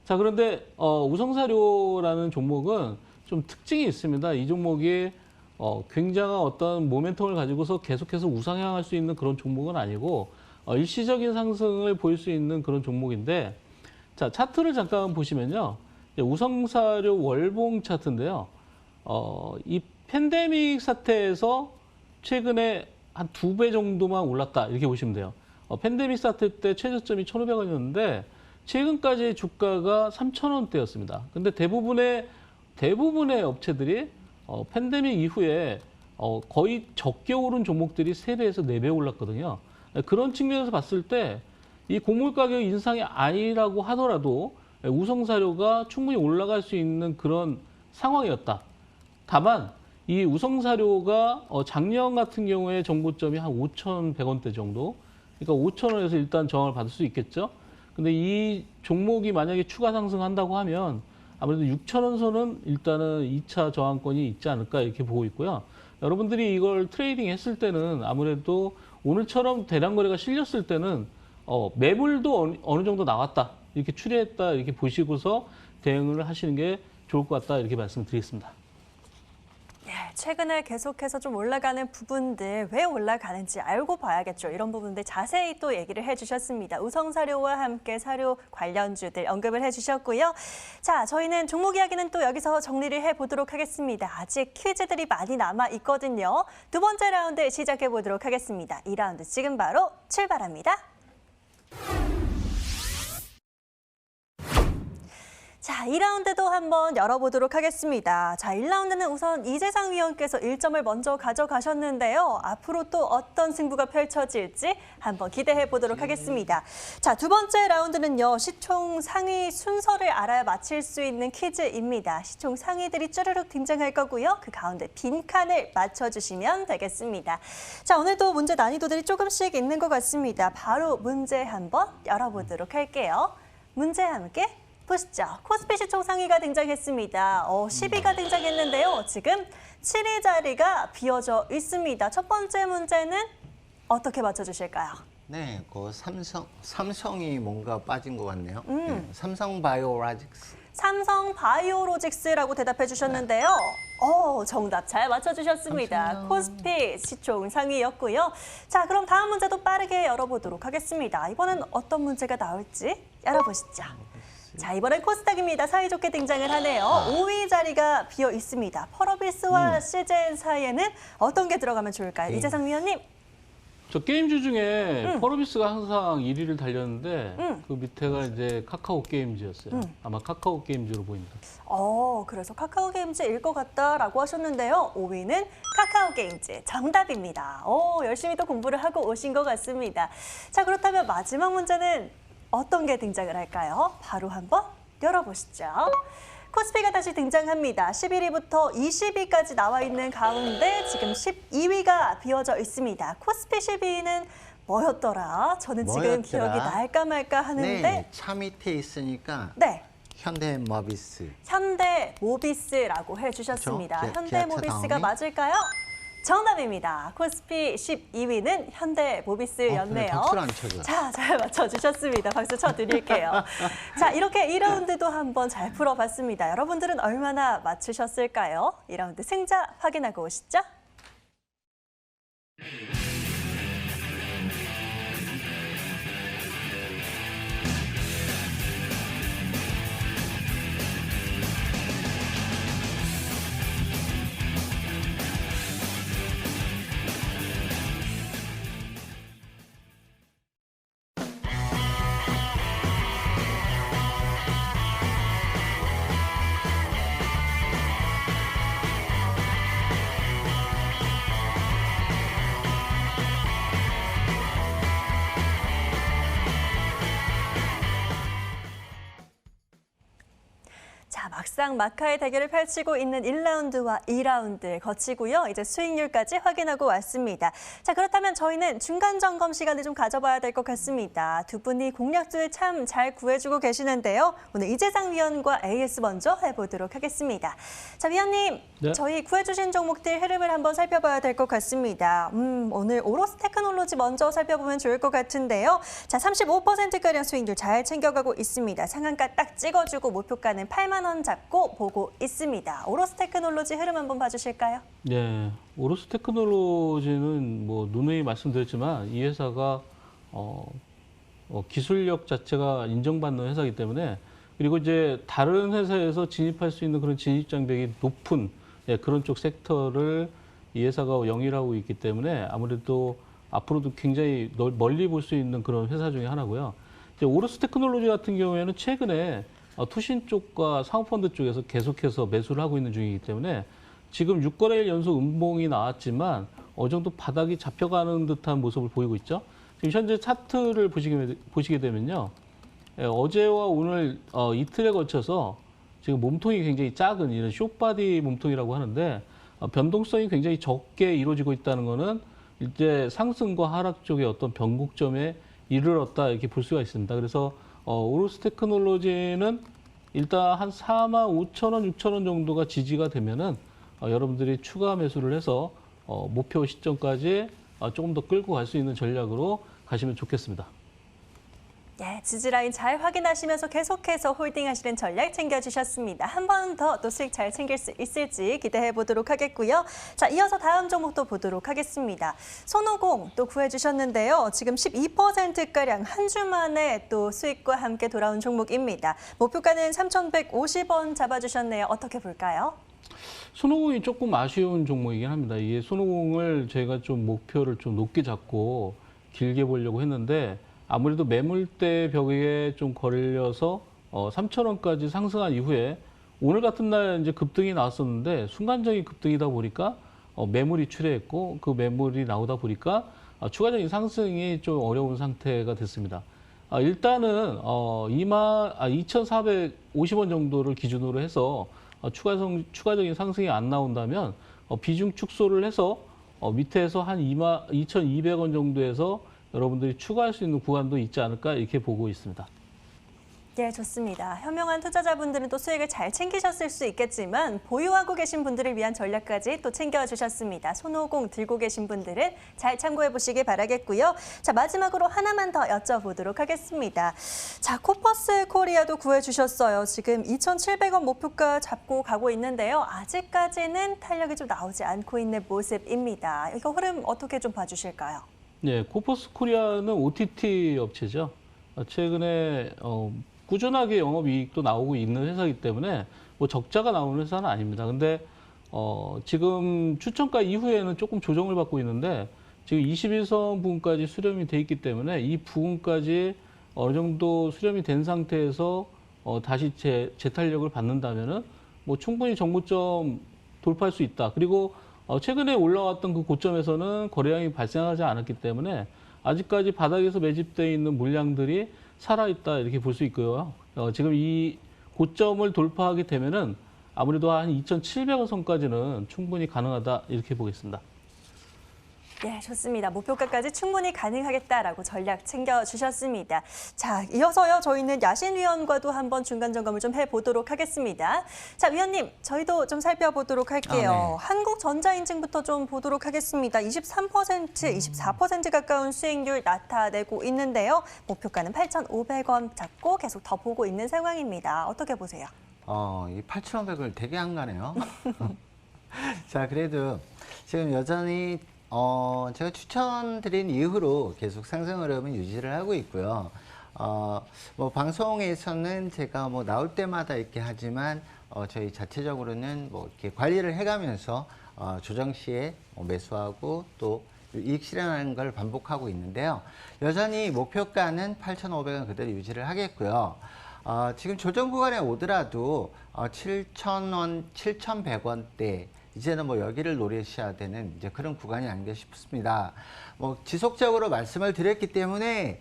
자, 그런데 우성사료라는 종목은 좀 특징이 있습니다. 이 종목이 굉장한 어떤 모멘텀을 가지고서 계속해서 우상향할 수 있는 그런 종목은 아니고 일시적인 상승을 보일 수 있는 그런 종목인데 자, 차트를 잠깐 보시면요. 우성사료 월봉 차트인데요. 이 팬데믹 사태에서 최근에 한 2배 정도만 올랐다 이렇게 보시면 돼요. 팬데믹 사태 때 최저점이 1,500원이었는데 최근까지 주가가 3,000원대였습니다. 근데 대부분의 업체들이 팬데믹 이후에 거의 적게 오른 종목들이 3배에서 4배 올랐거든요. 그런 측면에서 봤을 때 이 곡물 가격 인상이 아니라고 하더라도 우성사료가 충분히 올라갈 수 있는 그런 상황이었다. 다만 이 우성사료가 작년 같은 경우에 정고점이 한 5,100원대 정도. 그러니까 5,000원에서 일단 저항을 받을 수 있겠죠. 근데 이 종목이 만약에 추가 상승한다고 하면 아무래도 6,000원 선은 일단은 2차 저항권이 있지 않을까 이렇게 보고 있고요. 여러분들이 이걸 트레이딩 했을 때는 아무래도 오늘처럼 대량 거래가 실렸을 때는 매물도 어느 정도 나왔다. 이렇게 추리했다. 이렇게 보시고서 대응을 하시는 게 좋을 것 같다. 이렇게 말씀드리겠습니다. 예, 최근에 계속해서 좀 올라가는 부분들 왜 올라가는지 알고 봐야겠죠. 이런 부분들 자세히 또 얘기를 해주셨습니다. 우성사료와 함께 사료 관련주들 언급을 해주셨고요. 자, 저희는 종목 이야기는 또 여기서 정리를 해보도록 하겠습니다. 아직 퀴즈들이 많이 남아 있거든요. 두 번째 라운드 시작해 보도록 하겠습니다. 2라운드 지금 바로 출발합니다. 자, 2라운드도 한번 열어보도록 하겠습니다. 자, 1라운드는 우선 이재상 위원께서 1점을 먼저 가져가셨는데요. 앞으로 또 어떤 승부가 펼쳐질지 한번 기대해 보도록 하겠습니다. 자, 두 번째 라운드는요. 시총 상위 순서를 알아야 맞힐 수 있는 퀴즈입니다. 시총 상위들이 쭈르륵 등장할 거고요. 그 가운데 빈칸을 맞춰주시면 되겠습니다. 자, 오늘도 문제 난이도들이 조금씩 있는 것 같습니다. 바로 문제 한번 열어보도록 할게요. 문제 함께 보시죠. 코스피 시총 상위가 등장했습니다. 10위가 등장했는데요. 지금 7위 자리가 비어져 있습니다. 첫 번째 문제는 어떻게 맞춰주실까요? 네, 그 삼성이 뭔가 빠진 것 같네요. 네, 삼성 바이오로직스. 삼성 바이오로직스라고 대답해 주셨는데요. 정답 잘 맞춰주셨습니다. 감사합니다. 코스피 시총 상위였고요. 자, 그럼 다음 문제도 빠르게 열어보도록 하겠습니다. 이번엔 어떤 문제가 나올지 열어보시죠. 자, 이번엔 코스닥입니다. 사이좋게 등장을 하네요. 5위 자리가 비어 있습니다. 펄어비스와 CJN 사이에는 어떤 게 들어가면 좋을까요? 이재상 위원님. 저 게임주 중에 펄어비스가 항상 1위를 달렸는데 그 밑에가 이제 카카오 게임즈였어요. 아마 카카오 게임즈로 보입니다. 그래서 카카오 게임즈일 것 같다라고 하셨는데요. 5위는 카카오 게임즈 정답입니다. 열심히 또 공부를 하고 오신 것 같습니다. 자, 그렇다면 마지막 문제는 어떤 게 등장을 할까요? 바로 한번 열어보시죠. 코스피가 다시 등장합니다. 11위부터 20위까지 나와 있는 가운데 지금 12위가 비어져 있습니다. 코스피 12위는 뭐였더라? 저는 지금 뭐였더라? 기억이 날까 말까 하는데 네, 차 밑에 있으니까 네. 현대모비스. 현대모비스라고 해주셨습니다. 그렇죠? 현대모비스가 다음에? 맞을까요? 정답입니다. 코스피 12위는 현대모비스였네요. 박수를 안 쳐줘. 자, 잘 맞춰주셨습니다. 박수 쳐드릴게요. 자, 이렇게 2라운드도 한번 잘 풀어봤습니다. 여러분들은 얼마나 맞추셨을까요? 2라운드 승자 확인하고 오시죠. 자, 막상 막하의 대결을 펼치고 있는 1라운드와 2라운드 거치고요. 이제 수익률까지 확인하고 왔습니다. 자, 그렇다면 저희는 중간 점검 시간을 좀 가져봐야 될 것 같습니다. 두 분이 공략들 참 잘 구해주고 계시는데요. 오늘 이재상 위원과 AS 먼저 해보도록 하겠습니다. 자, 위원님, 네. 저희 구해주신 종목들 흐름을 한번 살펴봐야 될 것 같습니다. 오늘 오로스 테크놀로지 먼저 살펴보면 좋을 것 같은데요. 자, 35%가량 수익률 잘 챙겨가고 있습니다. 상한가 딱 찍어주고 목표가는 8만 원 잡고 보고 있습니다. 오로스 테크놀로지 흐름 한번 봐주실까요? 네, 오로스 테크놀로지는 뭐 누누이 말씀드렸지만 이 회사가 기술력 자체가 인정받는 회사이기 때문에 그리고 이제 다른 회사에서 진입할 수 있는 그런 진입 장벽이 높은 그런 쪽 섹터를 이 회사가 영위하고 있기 때문에 아무래도 앞으로도 굉장히 멀리 볼 수 있는 그런 회사 중에 하나고요. 이제 오로스 테크놀로지 같은 경우에는 최근에 투신 쪽과 사모펀드 쪽에서 계속해서 매수를 하고 있는 중이기 때문에 지금 6거래일 연속 음봉이 나왔지만 어느 정도 바닥이 잡혀가는 듯한 모습을 보이고 있죠. 지금 현재 차트를 보시게 되면요. 어제와 오늘 이틀에 걸쳐서 지금 몸통이 굉장히 작은 이런 숏바디 몸통이라고 하는데 변동성이 굉장히 적게 이루어지고 있다는 것은 이제 상승과 하락 쪽의 어떤 변곡점에 이르렀다 이렇게 볼 수가 있습니다. 그래서 오로스 테크놀로지는 일단 한 45,000원, 6,000원 정도가 지지가 되면은 여러분들이 추가 매수를 해서 목표 시점까지 조금 더 끌고 갈 수 있는 전략으로 가시면 좋겠습니다. 네, 지지라인 잘 확인하시면서 계속해서 홀딩하시는 전략 챙겨주셨습니다. 한 번 더 또 수익 잘 챙길 수 있을지 기대해 보도록 하겠고요. 자, 이어서 다음 종목도 보도록 하겠습니다. 손오공 또 구해주셨는데요. 지금 12%가량 한 주 만에 또 수익과 함께 돌아온 종목입니다. 목표가는 3,150원 잡아주셨네요. 어떻게 볼까요? 손오공이 조금 아쉬운 종목이긴 합니다. 이게 손오공을 저희가 좀 목표를 좀 높게 잡고 길게 보려고 했는데 아무래도 매물대 벽에 좀 걸려서 3,000원까지 상승한 이후에 오늘 같은 날 이제 급등이 나왔었는데 순간적인 급등이다 보니까 매물이 출회했고 그 매물이 나오다 보니까 추가적인 상승이 좀 어려운 상태가 됐습니다. 일단은 2,450원 정도를 기준으로 해서 추가적인 상승이 안 나온다면 비중 축소를 해서 밑에서 한 2,200원 정도에서 여러분들이 추가할 수 있는 구간도 있지 않을까 이렇게 보고 있습니다. 네, 좋습니다. 현명한 투자자분들은 또 수익을 잘 챙기셨을 수 있겠지만 보유하고 계신 분들을 위한 전략까지 또 챙겨주셨습니다. 손오공 들고 계신 분들은 잘 참고해 보시기 바라겠고요. 자, 마지막으로 하나만 더 여쭤보도록 하겠습니다. 자, 코퍼스 코리아도 구해주셨어요. 지금 2,700원 목표가 잡고 가고 있는데요. 아직까지는 탄력이 좀 나오지 않고 있는 모습입니다. 이거 흐름 어떻게 좀 봐주실까요? 네, 코퍼스 코리아는 OTT 업체죠. 최근에 꾸준하게 영업이익도 나오고 있는 회사이기 때문에 뭐 적자가 나오는 회사는 아닙니다. 근데 지금 추천가 이후에는 조금 조정을 받고 있는데 지금 21선 부근까지 수렴이 돼 있기 때문에 이 부근까지 어느 정도 수렴이 된 상태에서 다시 재탄력을 받는다면은 뭐 충분히 정고점 돌파할 수 있다. 그리고 최근에 올라왔던 그 고점에서는 거래량이 발생하지 않았기 때문에 아직까지 바닥에서 매집되어 있는 물량들이 살아있다 이렇게 볼 수 있고요. 지금 이 고점을 돌파하게 되면은 아무래도 한 2,700원 선까지는 충분히 가능하다 이렇게 보겠습니다. 네, 좋습니다. 목표가까지 충분히 가능하겠다라고 전략 챙겨주셨습니다. 자, 이어서요. 저희는 야신위원과도 한번 중간 점검을 좀 해보도록 하겠습니다. 자, 위원님, 저희도 좀 살펴보도록 할게요. 네. 한국전자인증부터 좀 보도록 하겠습니다. 23%, 24% 가까운 수익률 나타내고 있는데요. 목표가는 8,500원 잡고 계속 더 보고 있는 상황입니다. 어떻게 보세요? 이 8,500을 되게 안 가네요. 자, 그래도 지금 여전히 제가 추천드린 이후로 계속 상승 흐름은 유지를 하고 있고요. 뭐 방송에서는 제가 뭐 나올 때마다 이렇게 하지만 저희 자체적으로는 뭐 이렇게 관리를 해가면서 조정 시에 매수하고 또 이익 실현하는 걸 반복하고 있는데요. 여전히 목표가는 8,500원 그대로 유지를 하겠고요. 지금 조정 구간에 오더라도 7,000원, 7,100원대 이제는 뭐 여기를 노리셔야 되는 이제 그런 구간이 아닌가 싶습니다. 뭐 지속적으로 말씀을 드렸기 때문에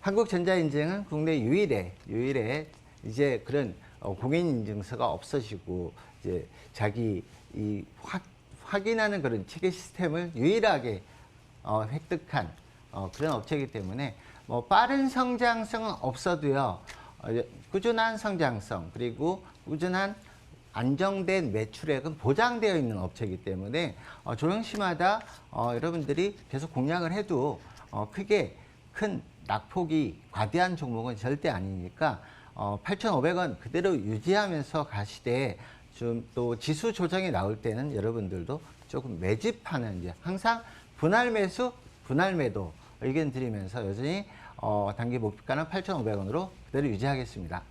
한국전자인증은 국내 유일에 이제 그런 공인인증서가 없어지고 이제 자기 이 확인하는 그런 체계 시스템을 유일하게 획득한 그런 업체이기 때문에 뭐 빠른 성장성은 없어도요. 꾸준한 성장성 그리고 꾸준한 안정된 매출액은 보장되어 있는 업체이기 때문에 조정시마다 여러분들이 계속 공략을 해도 크게 큰 낙폭이 과대한 종목은 절대 아니니까 8,500원 그대로 유지하면서 가시되 좀 또 지수 조정이 나올 때는 여러분들도 조금 매집하는 이제 항상 분할 매수, 분할 매도 의견 드리면서 여전히 단기 목표가는 8,500원으로 그대로 유지하겠습니다.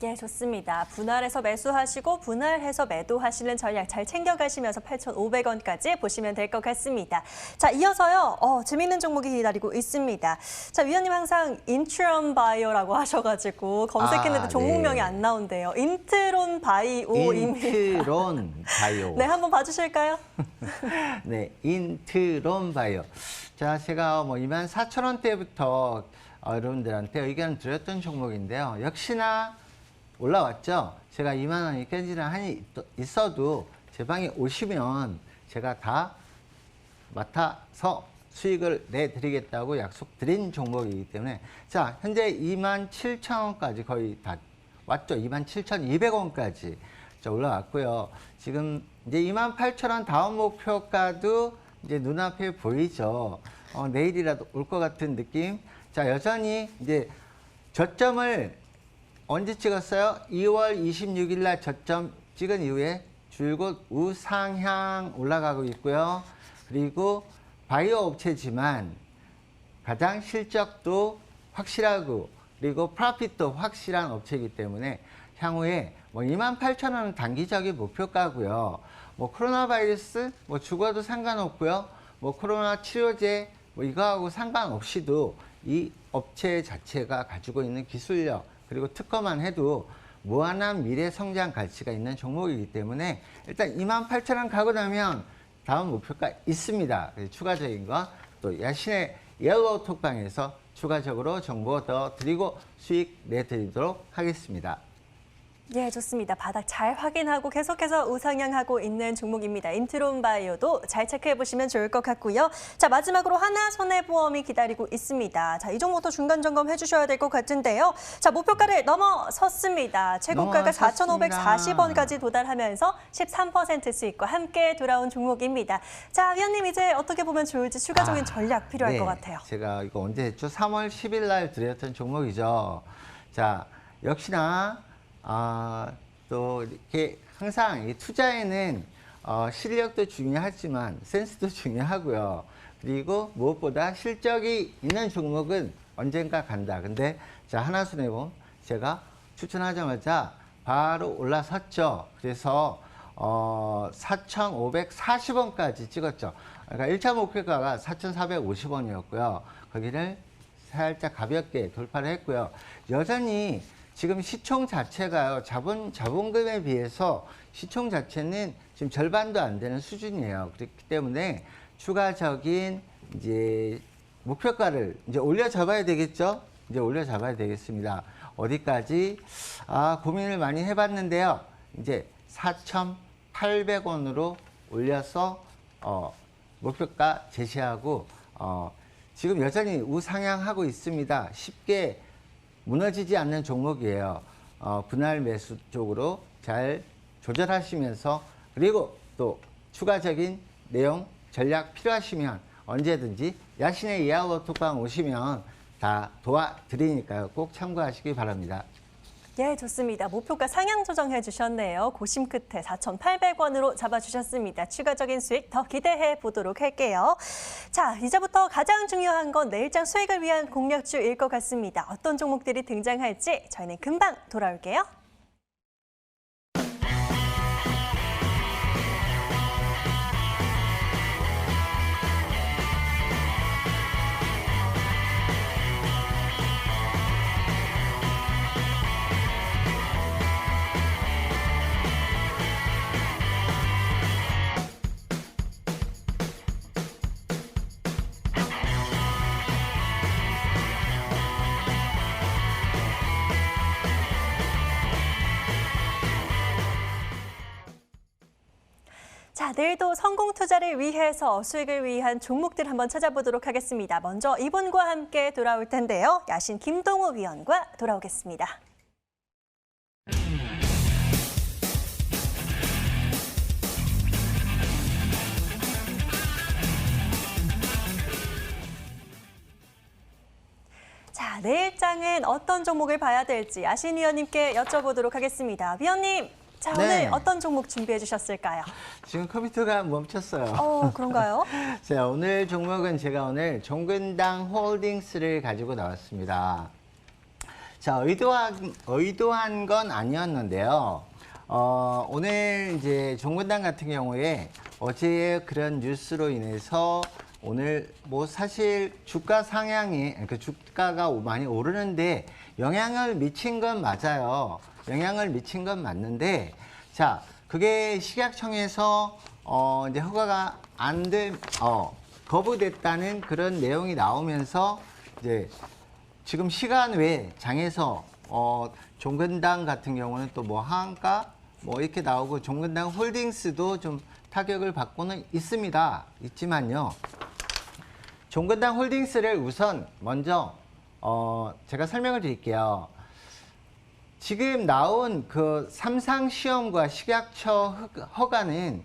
예, 좋습니다. 분할해서 매수하시고 분할해서 매도하시는 전략 잘 챙겨가시면서 8,500원까지 보시면 될 것 같습니다. 자, 이어서요. 재미있는 종목이 기다리고 있습니다. 자, 위원님 항상 인트론 바이오라고 하셔가지고 검색했는데 종목명이 네. 안 나온대요. 인트론 바이오입니다. 인트론 바이오. 네, 한번 봐주실까요? 네, 인트론 바이오. 자, 제가 뭐 24,000원대부터 여러분들한테 의견을 드렸던 종목인데요. 역시나 올라왔죠. 제가 2만 원이 깨지는 한이 있어도 제 방에 오시면 제가 다 맡아서 수익을 내드리겠다고 약속드린 종목이기 때문에 자, 현재 27,000원까지 거의 다 왔죠. 27,200원까지 올라왔고요. 지금 이제 28,000원 다음 목표가도 이제 눈앞에 보이죠. 내일이라도 올 것 같은 느낌. 자, 여전히 이제 저점을 언제 찍었어요? 2월 26일 날 저점 찍은 이후에 줄곧 우상향 올라가고 있고요. 그리고 바이오 업체지만 가장 실적도 확실하고 그리고 프로핏도 확실한 업체이기 때문에 향후에 뭐 28,000원은 단기적인 목표가고요. 뭐 코로나 바이러스 뭐 죽어도 상관없고요. 뭐 코로나 치료제 뭐 이거하고 상관없이도 이 업체 자체가 가지고 있는 기술력 그리고 특허만 해도 무한한 미래 성장 가치가 있는 종목이기 때문에 일단 28,000원 가고 나면 다음 목표가 있습니다. 그래서 추가적인 거 또 야신의 옐로우 톡방에서 추가적으로 정보 더 드리고 수익 내드리도록 하겠습니다. 예, 좋습니다. 바닥 잘 확인하고 계속해서 우상향하고 있는 종목입니다. 인트론 바이오도 잘 체크해 보시면 좋을 것 같고요. 자, 마지막으로 하나손해보험이 기다리고 있습니다. 자, 이 종목도 중간 점검 해주셔야 될 것 같은데요. 자, 목표가를 넘어섰습니다. 최고가가 4,540원까지 도달하면서 13% 수익과 함께 돌아온 종목입니다. 자, 위원님 이제 어떻게 보면 좋을지 추가적인 전략 필요할 것 같아요. 제가 이거 언제 했죠? 3월 10일 날 드렸던 종목이죠. 자, 역시나 또 이렇게 항상 이 투자에는 실력도 중요하지만 센스도 중요하고요. 그리고 무엇보다 실적이 있는 종목은 언젠가 간다. 근데 자, 하나손해보험 제가 추천하자마자 바로 올라섰죠. 그래서 4,540원까지 찍었죠. 그러니까 1차 목표가가 4,450원이었고요. 거기를 살짝 가볍게 돌파를 했고요. 여전히 지금 시총 자체가요, 자본금에 비해서 시총 자체는 지금 절반도 안 되는 수준이에요. 그렇기 때문에 추가적인 이제 목표가를 이제 올려 잡아야 되겠죠? 이제 올려 잡아야 되겠습니다. 어디까지? 고민을 많이 해봤는데요. 이제 4,800원으로 올려서, 목표가 제시하고, 지금 여전히 우상향하고 있습니다. 쉽게 무너지지 않는 종목이에요. 분할 매수 쪽으로 잘 조절하시면서 그리고 또 추가적인 내용 전략 필요하시면 언제든지 야신의 이하로 톡방 오시면 다 도와드리니까요. 꼭 참고하시기 바랍니다. 예, 좋습니다. 목표가 상향 조정해 주셨네요. 고심 끝에 4,800원으로 잡아주셨습니다. 추가적인 수익 더 기대해 보도록 할게요. 자, 이제부터 가장 중요한 건 내일장 수익을 위한 공략주일 것 같습니다. 어떤 종목들이 등장할지 저희는 금방 돌아올게요. 자, 내일도 성공 투자를 위해서 수익을 위한 종목들 한번 찾아보도록 하겠습니다. 먼저 이분과 함께 돌아올 텐데요. 야신 김동우 위원과 돌아오겠습니다. 자, 내일장은 어떤 종목을 봐야 될지 야신 위원님께 여쭤보도록 하겠습니다. 위원님, 자, 네. 오늘 어떤 종목 준비해 주셨을까요? 지금 컴퓨터가 멈췄어요. 그런가요? 자, 오늘 종목은 제가 오늘 종근당 홀딩스를 가지고 나왔습니다. 자, 의도한 건 아니었는데요. 오늘 이제 종근당 같은 경우에 어제 그런 뉴스로 인해서 오늘 뭐 사실 주가 상향이, 그러니까 주가가 많이 오르는데 영향을 미친 건 맞아요. 영향을 미친 건 맞는데, 자, 그게 식약청에서 이제 허가가 거부됐다는 그런 내용이 나오면서 이제 지금 시간 외에 장에서 종근당 같은 경우는 또 뭐 하한가 뭐 이렇게 나오고 종근당 홀딩스도 좀 타격을 받고는 있지만요. 종근당 홀딩스를 우선 먼저 제가 설명을 드릴게요. 지금 나온 그 삼상시험과 식약처 허가는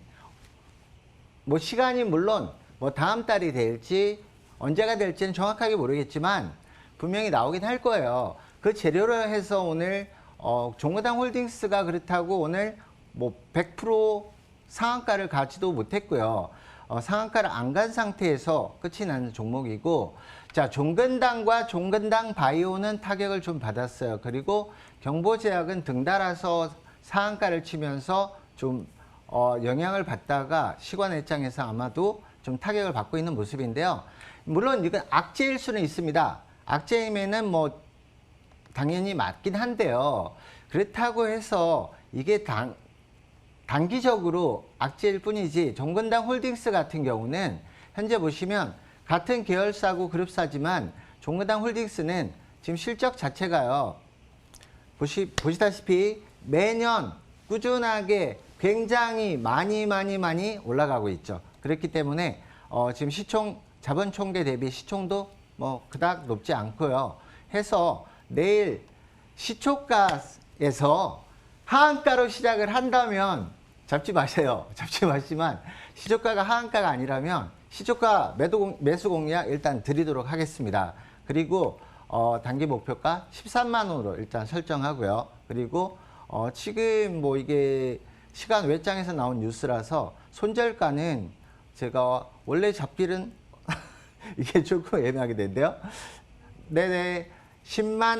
뭐 시간이 물론 뭐 다음 달이 될지 언제가 될지는 정확하게 모르겠지만 분명히 나오긴 할 거예요. 그 재료로 해서 오늘 종근당 홀딩스가 그렇다고 오늘 뭐 100% 상한가를 가지도 못했고요. 상한가를 안 간 상태에서 끝이 나는 종목이고, 자, 종근당과 종근당 바이오는 타격을 좀 받았어요. 그리고 경보제약은 등달아서 상한가를 치면서 좀 영향을 받다가 시관외장에서 아마도 좀 타격을 받고 있는 모습인데요. 물론 이건 악재일 수는 있습니다. 악재이면은 뭐 당연히 맞긴 한데요. 그렇다고 해서 이게 단기적으로 악재일 뿐이지 종근당 홀딩스 같은 경우는 현재 보시면 같은 계열사고 그룹사지만 종근당 홀딩스는 지금 실적 자체가요. 보시다시피 매년 꾸준하게 굉장히 많이 올라가고 있죠. 그렇기 때문에 지금 자본 총계 대비 시총도 뭐 그닥 높지 않고요. 해서 내일 시초가에서 하한가로 시작을 한다면 잡지 마세요. 잡지 마시지만 시초가가 하한가가 아니라면 시초가 매수 공략 일단 드리도록 하겠습니다. 그리고 단기 목표가 13만 원으로 일단 설정하고요. 그리고 지금 뭐 이게 시간 외장에서 나온 뉴스라서 손절가는 제가 원래 잡기는 이게 조금 애매하게 되는데요. 네네 10만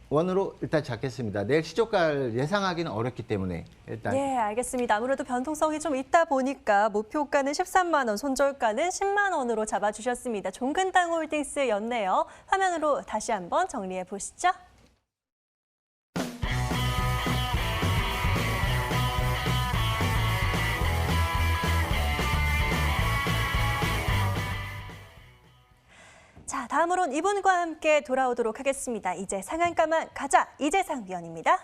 원으로 일단 잡겠습니다. 내일 시초가를 예상하기는 어렵기 때문에 일단 예, 알겠습니다. 아무래도 변동성이 좀 있다 보니까 목표가는 13만 원, 손절가는 10만 원으로 잡아주셨습니다. 종근당 홀딩스였네요. 화면으로 다시 한번 정리해 보시죠. 자, 다음으론 이분과 함께 돌아오도록 하겠습니다. 이제 상한가만 가자. 이재상 위원입니다.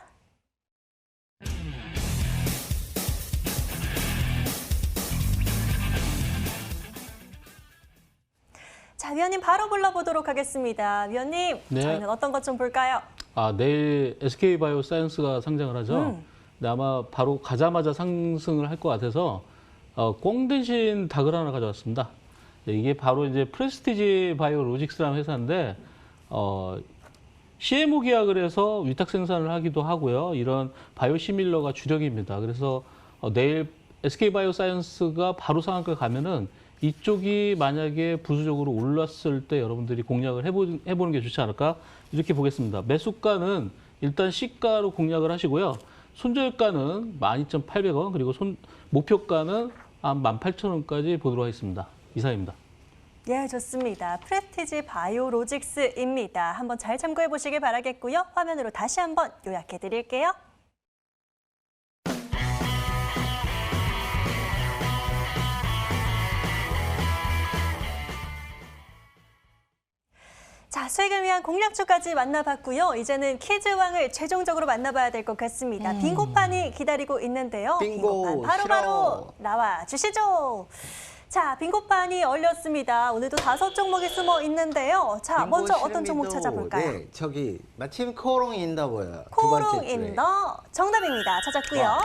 자, 위원님 바로 불러보도록 하겠습니다. 위원님, 네. 저희는 어떤 것 좀 볼까요? 내일 SK바이오사이언스가 상장을 하죠. 근데 아마 바로 가자마자 상승을 할 것 같아서 꽁 대신 닭을 하나 가져왔습니다. 이게 바로 이제 프레스티지 바이오로직스라는 회사인데 CMO 계약을 해서 위탁 생산을 하기도 하고요. 이런 바이오시밀러가 주력입니다. 그래서 내일 SK바이오사이언스가 바로 상한가 가면은 이쪽이 만약에 부수적으로 올랐을 때 여러분들이 공략을 해보는 게 좋지 않을까 이렇게 보겠습니다. 매수가는 일단 시가로 공략을 하시고요. 손절가는 12,800원 그리고 목표가는 한 18,000원까지 보도록 하겠습니다. 이상입니다. 예, 좋습니다. 프레스티지 바이오로직스입니다. 한번 잘 참고해 보시길 바라겠고요. 화면으로 다시 한번 요약해 드릴게요. 자, 수익을 위한 공략주까지 만나봤고요. 이제는 퀴즈왕을 최종적으로 만나봐야 될 것 같습니다. 빙고판이 기다리고 있는데요. 빙고판 바로바로 나와 주시죠. 자, 빙고판이 열렸습니다. 오늘도 5종목이 숨어 있는데요. 자, 먼저 어떤 종목 찾아볼까요? 네, 저기 마침 코롱 인더 보여요. 코롱 인더 정답입니다. 찾았고요.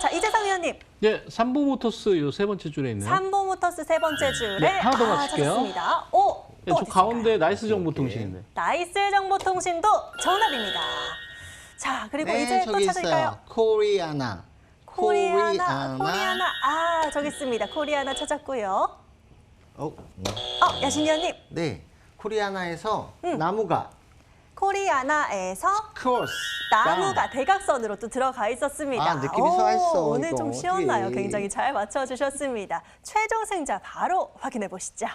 자, 이재상 위원님. 네, 삼보모터스 요 세 번째 줄에 있네요. 삼보모터스 세 번째 줄에 네, 하나 더 맞출게요. 찾았습니다. 오, 네, 저 가운데 나이스 정보통신인데. 나이스 정보통신도 정답입니다. 자, 그리고 이제 또 찾을까요? 코리아나. 코리아나. 아, 저기 있습니다. 코리아나 찾았고요. 야신 위원님. 네, 코리아나에서 나무가. 코리아나에서 크로스. 나무가 대각선으로 또 들어가 있었습니다. 느낌이 살았어. 오늘 이거 좀 쉬웠나요? 어떻게. 굉장히 잘 맞춰주셨습니다. 최종 승자 바로 확인해 보시죠.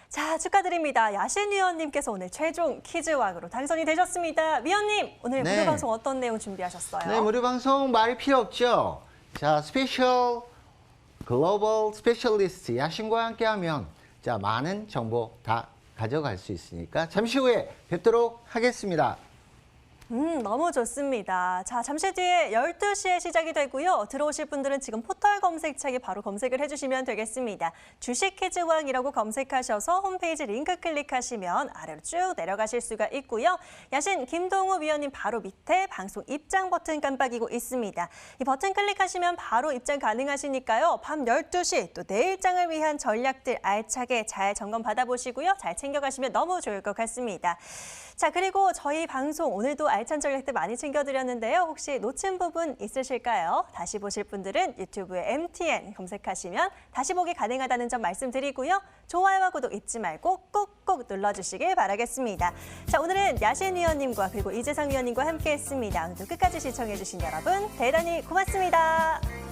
자, 축하드립니다. 야신 위원님께서 오늘 최종 퀴즈왕으로 당선이 되셨습니다. 위원님, 오늘 네. 무료 방송 어떤 내용 준비하셨어요? 네, 무료 방송 말이 필요 없죠. 자, 스페셜 글로벌 스페셜리스트 야신과 함께하면 자 많은 정보 다 가져갈 수 있으니까 잠시 후에 뵙도록 하겠습니다. 너무 좋습니다. 자, 잠시 뒤에 12시에 시작이 되고요. 들어오실 분들은 지금 포털 검색창에 바로 검색을 해주시면 되겠습니다. 주식 퀴즈왕이라고 검색하셔서 홈페이지 링크 클릭하시면 아래로 쭉 내려가실 수가 있고요. 야신 김동우 위원님 바로 밑에 방송 입장 버튼 깜빡이고 있습니다. 이 버튼 클릭하시면 바로 입장 가능하시니까요. 밤 12시 또 내일장을 위한 전략들 알차게 잘 점검 받아보시고요. 잘 챙겨가시면 너무 좋을 것 같습니다. 자, 그리고 저희 방송 오늘도 알찬 전략들 많이 챙겨드렸는데요. 혹시 놓친 부분 있으실까요? 다시 보실 분들은 유튜브에 MTN 검색하시면 다시 보기 가능하다는 점 말씀드리고요. 좋아요와 구독 잊지 말고 꾹꾹 눌러주시길 바라겠습니다. 자, 오늘은 야신 위원님과 그리고 이재상 위원님과 함께했습니다. 오늘도 끝까지 시청해주신 여러분 대단히 고맙습니다.